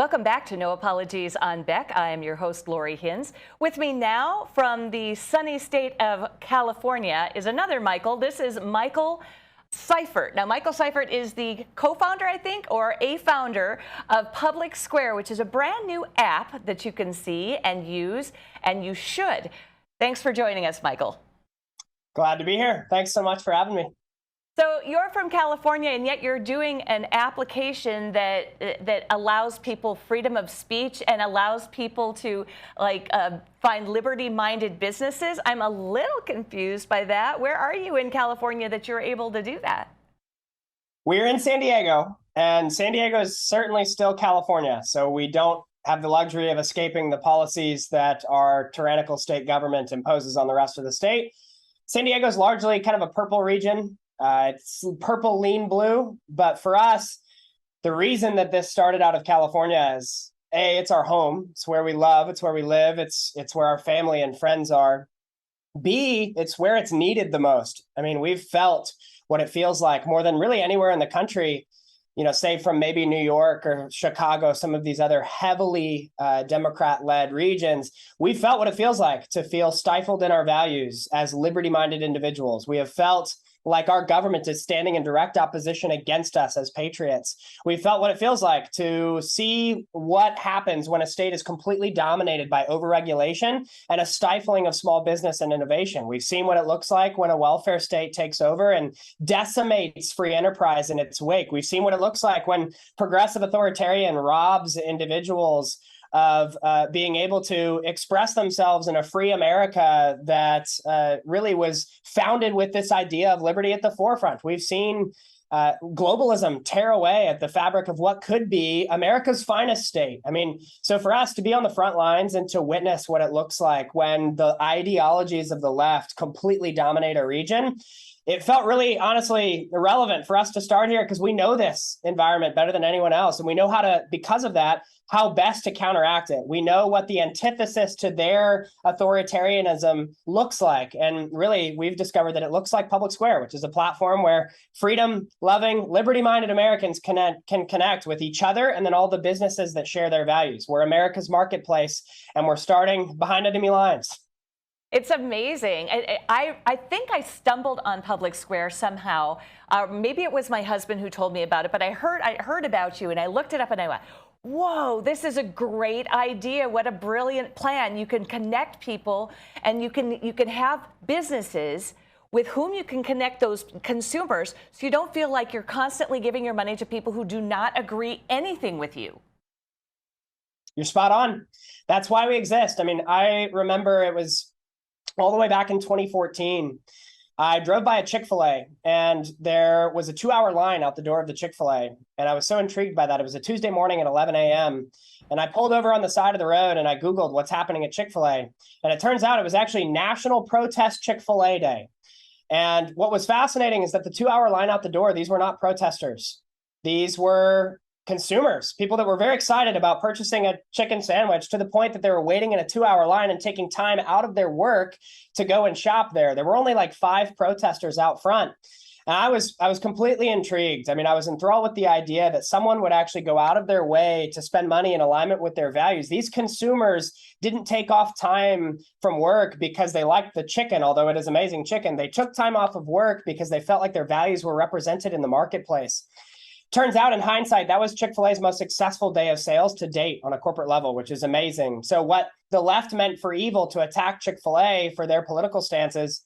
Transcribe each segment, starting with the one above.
Welcome back to No Apologies on Beck. I am your host, Lori Hins. With me now from the sunny state of California is another Michael. This is Michael Seifert. Now, Michael Seifert is the co-founder, I think, or a founder of PublicSq, which is a brand new app that you can see and use, and you should. Thanks for joining us, Michael. Glad to be here. Thanks so much for having me. So you're from California, and yet you're doing an application that allows people freedom of speech and allows people to find liberty-minded businesses. I'm a little confused by that. Where are you in California that you're able to do that? We're in San Diego, and San Diego is certainly still California. So we don't have the luxury of escaping the policies that our tyrannical state government imposes on the rest of the state. San Diego is largely kind of a purple region. It's purple lean blue, but for us, the reason that this started out of California is A, it's our home. It's where we love. It's where we live. It's where our family and friends are. B, it's where it's needed the most. I mean, we've felt what it feels like more than really anywhere in the country, save from maybe New York or Chicago, some of these other heavily Democrat-led regions. We felt what it feels like to feel stifled in our values as liberty-minded individuals. We have felt like our government is standing in direct opposition against us as patriots. We felt what it feels like to see what happens when a state is completely dominated by overregulation and a stifling of small business and innovation. We've seen what it looks like when a welfare state takes over and decimates free enterprise in its wake. We've seen what it looks like when progressive authoritarian robs individuals of being able to express themselves in a free America that really was founded with this idea of liberty at the forefront. We've seen globalism tear away at the fabric of what could be America's finest state. I mean, so for us to be on the front lines and to witness what it looks like when the ideologies of the left completely dominate a region, it felt really, honestly, irrelevant for us to start here because we know this environment better than anyone else. And we know how to, because of that, how best to counteract it. We know what the antithesis to their authoritarianism looks like. And really, we've discovered that it looks like PublicSq, which is a platform where freedom-loving, liberty-minded Americans can connect with each other and then all the businesses that share their values. We're America's marketplace, and we're starting behind enemy lines. It's amazing. I think I stumbled on PublicSq somehow. Maybe it was my husband who told me about it, but I heard about you and I looked it up and I went, whoa, this is a great idea. What a brilliant plan. You can connect people and you can have businesses with whom you can connect those consumers so you don't feel like you're constantly giving your money to people who do not agree anything with you. You're spot on. That's why we exist. I mean, I remember it was all the way back in 2014, I drove by a Chick-fil-A and there was a 2-hour line out the door of the Chick-fil-A. And I was so intrigued by that. It was a Tuesday morning at 11 a.m. And I pulled over on the side of the road and I Googled what's happening at Chick-fil-A. And it turns out it was actually National Protest Chick-fil-A Day. And what was fascinating is that the 2-hour line out the door, these were not protesters. These were consumers, people that were very excited about purchasing a chicken sandwich to the point that they were waiting in a 2-hour line and taking time out of their work to go and shop there. There were only like 5 protesters out front. And I was completely intrigued. I mean, I was enthralled with the idea that someone would actually go out of their way to spend money in alignment with their values. These consumers didn't take off time from work because they liked the chicken, although it is amazing chicken. They took time off of work because they felt like their values were represented in the marketplace. Turns out in hindsight, that was Chick-fil-A's most successful day of sales to date on a corporate level, which is amazing. So what the left meant for evil to attack Chick-fil-A for their political stances,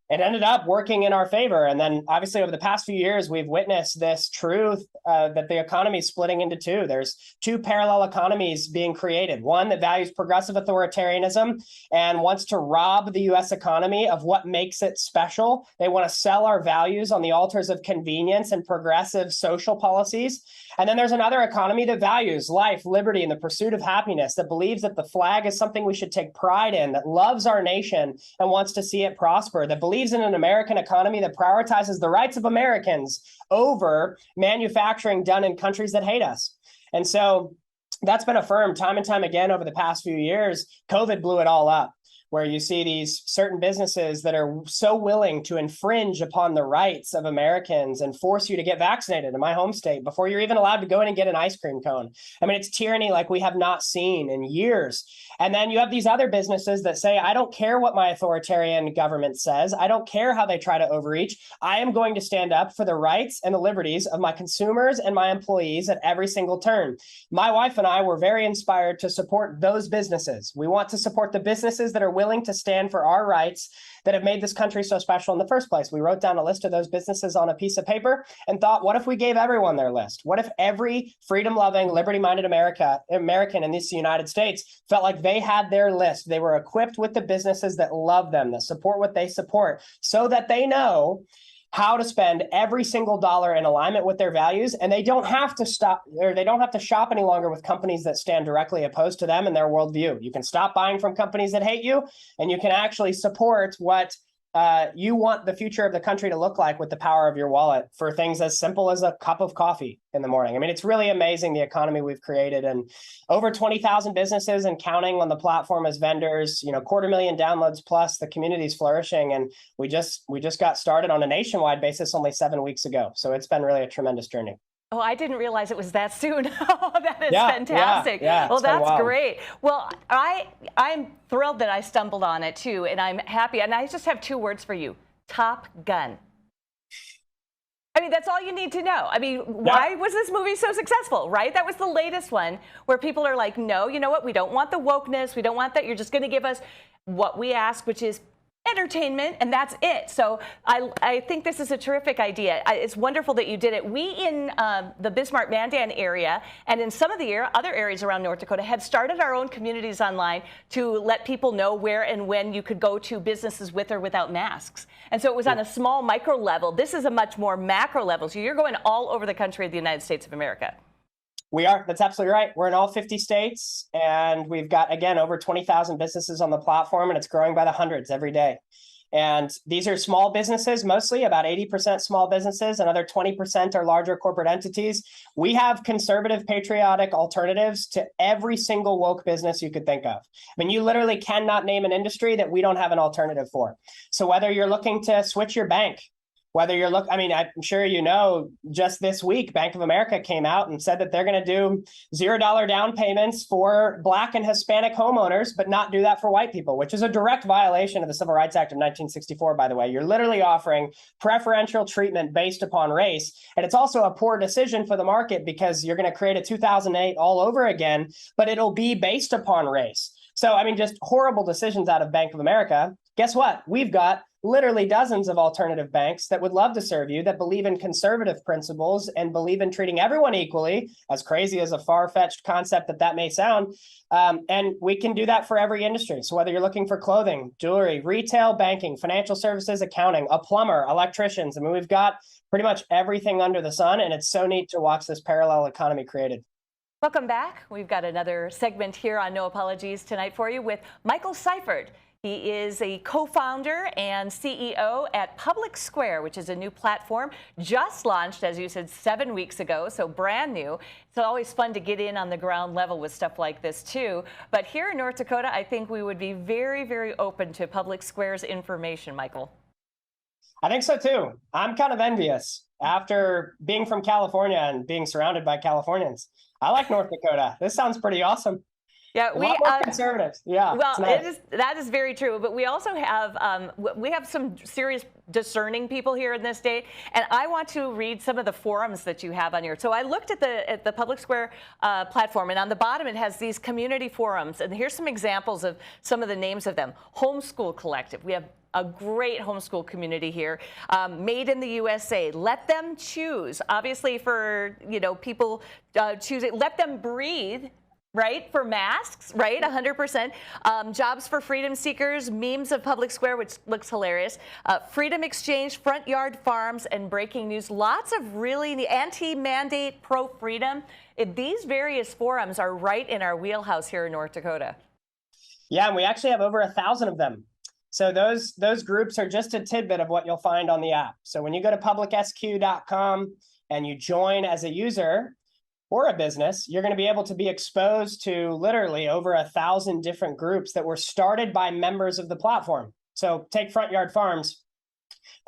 it ended up working in our favor. And then obviously over the past few years, we've witnessed this truth that the economy is splitting into two. There's 2 parallel economies being created. One that values progressive authoritarianism and wants to rob the U.S. economy of what makes it special. They want to sell our values on the altars of convenience and progressive social policies. And then there's another economy that values life, liberty, and the pursuit of happiness, that believes that the flag is something we should take pride in, that loves our nation and wants to see it prosper, that believes in an American economy that prioritizes the rights of Americans over manufacturing done in countries that hate us. And so that's been affirmed time and time again over the past few years. COVID blew it all up. where you see these certain businesses that are so willing to infringe upon the rights of Americans and force you to get vaccinated in my home state before you're even allowed to go in and get an ice cream cone. I mean, it's tyranny like we have not seen in years. And then you have these other businesses that say, I don't care what my authoritarian government says. I don't care how they try to overreach. I am going to stand up for the rights and the liberties of my consumers and my employees at every single turn. My wife and I were very inspired to support those businesses. We want to support the businesses that are willing to stand for our rights, that have made this country so special in the first place. We wrote down a list of those businesses on a piece of paper and thought, what if we gave everyone their list? What if every freedom-loving, liberty-minded American in this United States felt like they had their list? They were equipped with the businesses that love them, that support what they support, so that they know how to spend every single dollar in alignment with their values, and they don't have to stop, or they don't have to shop any longer with companies that stand directly opposed to them and their worldview. You can stop buying from companies that hate you, and you can actually support what you want the future of the country to look like with the power of your wallet for things as simple as a cup of coffee in the morning. I mean, it's really amazing the economy we've created, and over 20,000 businesses and counting on the platform as vendors, 250,000 downloads plus. The community's flourishing, and we just got started on a nationwide basis only 7 weeks ago. So it's been really a tremendous journey. Oh, I didn't realize it was that soon. That is fantastic. Yeah, well, that's great. Well, I'm thrilled that I stumbled on it too, and I'm happy. And I just have 2 words for you: Top Gun. I mean, that's all you need to know. I mean, why was this movie so successful, right? That was the latest one where people are like, no, you know what? We don't want the wokeness. We don't want that. You're just going to give us what we ask, which is entertainment, and that's it. So I think this is a terrific idea. It's wonderful that you did it. We in the Bismarck-Mandan area and in some of the other areas around North Dakota had started our own communities online to let people know where and when you could go to businesses with or without masks. And so it was on a small micro level. This is a much more macro level. So you're going all over the country of the United States of America. We are. That's absolutely right. We're in all 50 states, and we've got, again, over 20,000 businesses on the platform, and it's growing by the hundreds every day. And these are small businesses, mostly about 80% small businesses, another 20% are larger corporate entities. We have conservative, patriotic alternatives to every single woke business you could think of. I mean, you literally cannot name an industry that we don't have an alternative for. So whether you're looking to switch your bank, whether you're I'm sure just this week, Bank of America came out and said that they're going to do $0 down payments for Black and Hispanic homeowners, but not do that for white people, which is a direct violation of the Civil Rights Act of 1964, by the way. You're literally offering preferential treatment based upon race. And it's also a poor decision for the market because you're going to create a 2008 all over again, but it'll be based upon race. So, I mean, just horrible decisions out of Bank of America. Guess what? We've got literally dozens of alternative banks that would love to serve you, that believe in conservative principles and believe in treating everyone equally, as crazy as a far-fetched concept that may sound. And we can do that for every industry. So whether you're looking for clothing, jewelry, retail, banking, financial services, accounting, a plumber, electricians, I mean, we've got pretty much everything under the sun, and it's so neat to watch this parallel economy created. Welcome back. We've got another segment here on No Apologies tonight for you with Michael Seifert. He is a co-founder and CEO at PublicSq, which is a new platform just launched, as you said, 7 weeks ago, so brand new. It's always fun to get in on the ground level with stuff like this, too. But here in North Dakota, I think we would be very, very open to PublicSq's information, Michael. I think so, too. I'm kind of envious after being from California and being surrounded by Californians. I like North Dakota. This sounds pretty awesome. Yeah, we are conservatives. Yeah, well, nice. that is very true. But we also have some serious discerning people here in this state, and I want to read some of the forums that you have on here. So I looked at the PublicSq platform, and on the bottom it has these community forums, and here's some examples of some of the names of them. Homeschool Collective. We have a great homeschool community here. Made in the USA. Let Them Choose. Obviously, for people choosing. Let Them Breathe. Right, for masks, right, 100%. Jobs for freedom seekers, memes of PublicSq, which looks hilarious. Freedom Exchange, Front Yard Farms, and breaking news. Lots of really the anti-mandate, pro-freedom. These various forums are right in our wheelhouse here in North Dakota. Yeah, and we actually have over 1,000 of them. So those groups are just a tidbit of what you'll find on the app. So when you go to publicsq.com and you join as a user, or a business, you're going to be able to be exposed to literally over 1,000 different groups that were started by members of the platform. So take Front Yard Farms.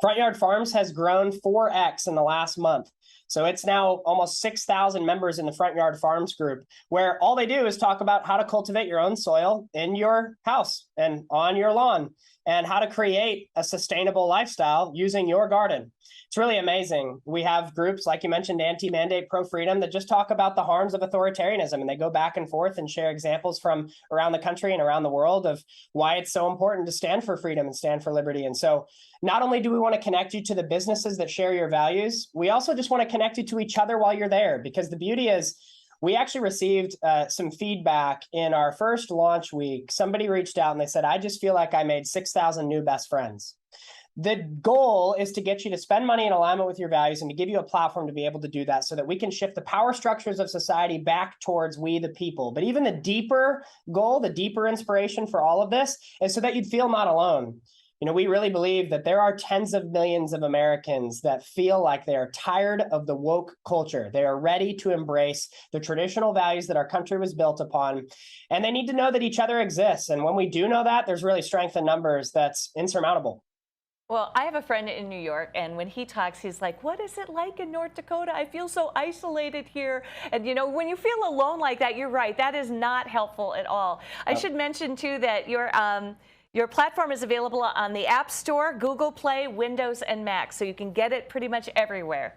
Front Yard Farms has grown 4x in the last month. So it's now almost 6,000 members in the Front Yard Farms group, where all they do is talk about how to cultivate your own soil in your house and on your lawn, and how to create a sustainable lifestyle using your garden. It's really amazing. We have groups, like you mentioned, Anti-Mandate, Pro-Freedom, that just talk about the harms of authoritarianism, and they go back and forth and share examples from around the country and around the world of why it's so important to stand for freedom and stand for liberty. And so not only do we want to connect you to the businesses that share your values, we also just want to connect you to each other while you're there, because the beauty is, we actually received some feedback in our first launch week. Somebody reached out and they said, I just feel like I made 6,000 new best friends. The goal is to get you to spend money in alignment with your values and to give you a platform to be able to do that, so that we can shift the power structures of society back towards we the people. But even the deeper goal, the deeper inspiration for all of this is so that you'd feel not alone. You know, we really believe that there are tens of millions of Americans that feel like they are tired of the woke culture. They are ready to embrace the traditional values that our country was built upon, and they need to know that each other exists. And when we do know that, there's really strength in numbers that's insurmountable. Well, I have a friend in New York, and when he talks, he's like, what is it like in North Dakota? I feel so isolated here. And, you know, when you feel alone like that, you're right. That is not helpful at all. I should mention, too, that your platform is available on the App Store, Google Play, Windows, and Mac, so you can get it pretty much everywhere.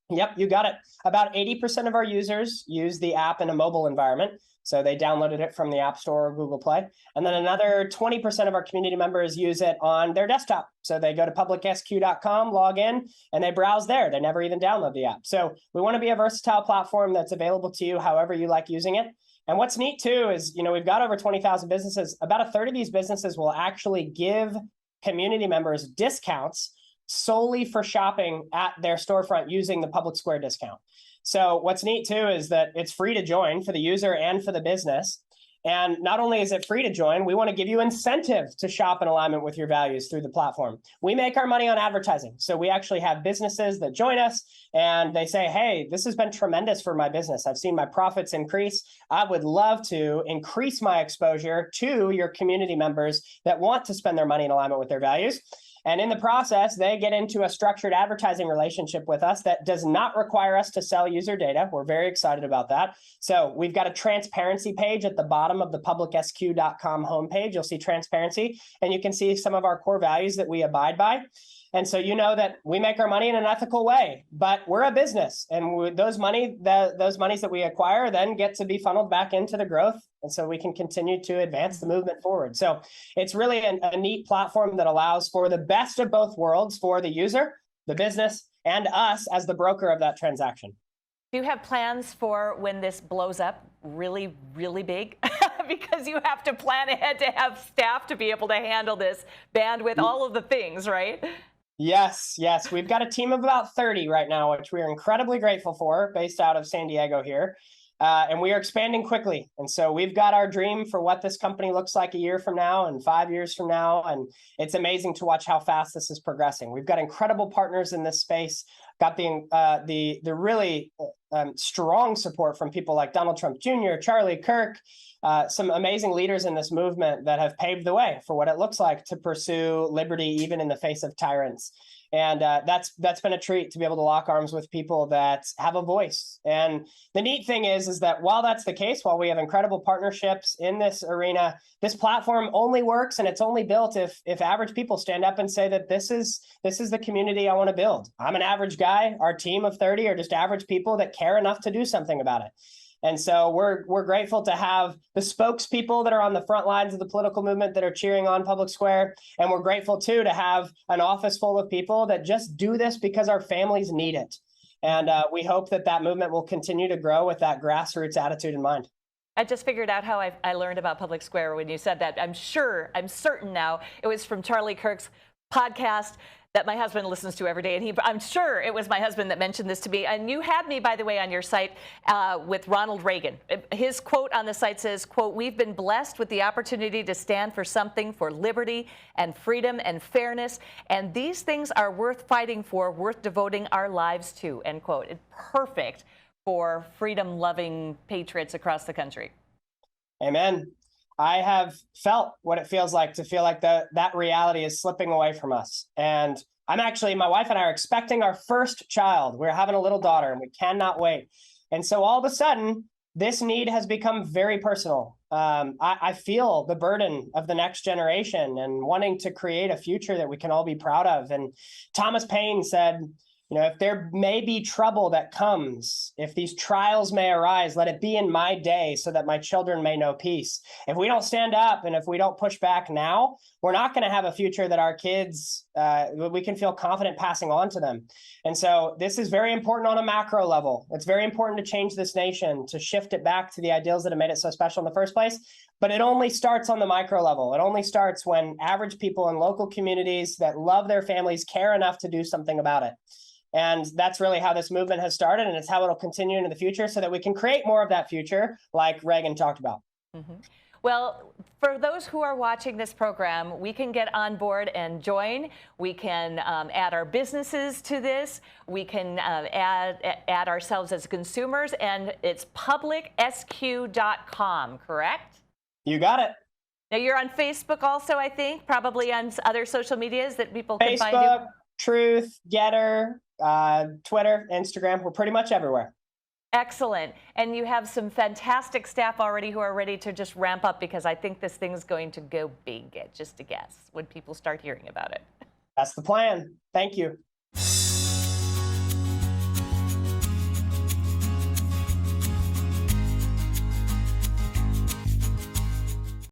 Yep, you got it. About 80% of our users use the app in a mobile environment. So they downloaded it from the App Store or Google Play. And then another 20% of our community members use it on their desktop. So they go to PublicSq.com, log in, and they browse there. They never even download the app. So we want to be a versatile platform that's available to you however you like using it. And what's neat too is, you know, we've got over 20,000 businesses. About a third of these businesses will actually give community members discounts solely for shopping at their storefront using the PublicSq discount. So what's neat too is that it's free to join for the user and for the business. And not only is it free to join, we want to give you incentive to shop in alignment with your values through the platform. We make our money on advertising. So we actually have businesses that join us and they say, hey, this has been tremendous for my business. I've seen my profits increase. I would love to increase my exposure to your community members that want to spend their money in alignment with their values. And in the process, they get into a structured advertising relationship with us that does not require us to sell user data. We're very excited about that. So we've got a transparency page at the bottom of the PublicSq.com homepage. You'll see transparency, and you can see some of our core values that we abide by. And so you know that we make our money in an ethical way, but we're a business, and those monies that we acquire then get to be funneled back into the growth, and so we can continue to advance the movement forward. So it's really a neat platform that allows for the best of both worlds for the user, the business, and us as the broker of that transaction. Do you have plans for when this blows up really, really big? Because you have to plan ahead to have staff to be able to handle this bandwidth, all of the things, right? Yes. We've got a team of about 30 right now, which we're incredibly grateful for, based out of San Diego here. And we are expanding quickly. And so we've got our dream for what this company looks like a year from now and 5 years from now. And it's amazing to watch how fast this is progressing. We've got incredible partners in this space, got the really strong support from people like Donald Trump Jr., Charlie Kirk, some amazing leaders in this movement that have paved the way for what it looks like to pursue liberty, even in the face of tyrants. And that's been a treat to be able to lock arms with people that have a voice. And the neat thing is that while that's the case, while we have incredible partnerships in this arena, this platform only works and it's only built if average people stand up and say that this is the community I want to build. I'm an average guy. Our team of 30 are just average people that care enough to do something about it. And so we're grateful to have the spokespeople that are on the front lines of the political movement that are cheering on PublicSq. And we're grateful, too, to have an office full of people that just do this because our families need it. And we hope that movement will continue to grow with that grassroots attitude in mind. I just figured out how I learned about PublicSq when you said that. I'm certain now it was from Charlie Kirk's podcast that my husband listens to every day. And I'm sure it was my husband that mentioned this to me. And you had me, by the way, on your site with Ronald Reagan. His quote on the site says, quote, "We've been blessed with the opportunity to stand for something for liberty and freedom and fairness. And these things are worth fighting for, worth devoting our lives to," end quote. It's perfect for freedom-loving patriots across the country. Amen. I have felt what it feels like to feel like that reality is slipping away from us. And my wife and I are expecting our first child. We're having a little daughter and we cannot wait. And so all of a sudden, this need has become very personal. I feel the burden of the next generation and wanting to create a future that we can all be proud of. And Thomas Paine said, if there may be trouble that comes, if these trials may arise, let it be in my day so that my children may know peace. If we don't stand up and if we don't push back now, we're not going to have a future that our kids, we can feel confident passing on to them. And so this is very important on a macro level. It's very important to change this nation, to shift it back to the ideals that have made it so special in the first place. But it only starts on the micro level. It only starts when average people in local communities that love their families care enough to do something about it. And that's really how this movement has started, and it's how it'll continue into the future so that we can create more of that future like Reagan talked about. Mm-hmm. Well, for those who are watching this program, we can get on board and join. We can add our businesses to this. We can add ourselves as consumers, and it's PublicSq.com, correct? You got it. Now, you're on Facebook also, I think, probably on other social medias that people can find you. Facebook, Truth, Getter, Twitter, Instagram. We're pretty much everywhere. Excellent. And you have some fantastic staff already who are ready to just ramp up, because I think this thing's going to go big, just a guess, when people start hearing about it. That's the plan. Thank you.